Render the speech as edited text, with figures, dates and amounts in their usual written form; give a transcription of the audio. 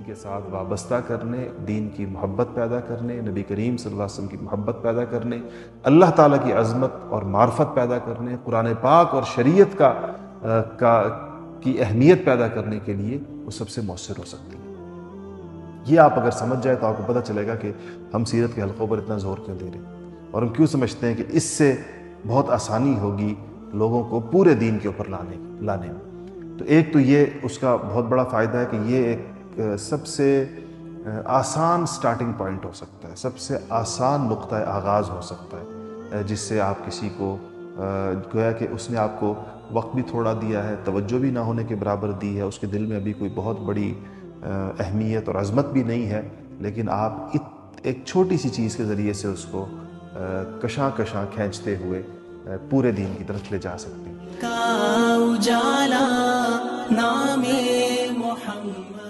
کے ساتھ وابستہ کرنے، دین کی محبت پیدا کرنے، نبی کریم صلی اللہ علیہ وسلم کی محبت پیدا کرنے، اللہ تعالیٰ کی عظمت اور معرفت پیدا کرنے، قرآن پاک اور شریعت کی اہمیت پیدا کرنے کے لیے وہ سب سے مؤثر ہو سکتی ہے۔ یہ آپ اگر سمجھ جائے تو آپ کو پتہ چلے گا کہ ہم سیرت کے حلقوں پر اتنا زور کیوں دے رہے ہیں، اور ہم کیوں سمجھتے ہیں کہ اس سے بہت آسانی ہوگی لوگوں کو پورے دین کے اوپر لانے میں۔ تو ایک تو یہ اس کا بہت بڑا فائدہ ہے کہ یہ ایک سب سے آسان سٹارٹنگ پوائنٹ ہو سکتا ہے، سب سے آسان نقطہ آغاز ہو سکتا ہے، جس سے آپ کسی کو گویا کہ اس نے آپ کو وقت بھی تھوڑا دیا ہے، توجہ بھی نہ ہونے کے برابر دی ہے، اس کے دل میں ابھی کوئی بہت بڑی اہمیت اور عظمت بھی نہیں ہے، لیکن آپ ایک چھوٹی سی چیز کے ذریعے سے اس کو کشاں کشاں کھینچتے ہوئے پورے دین کی طرف لے جا سکتے ہیں۔ کا اجالا نام محمد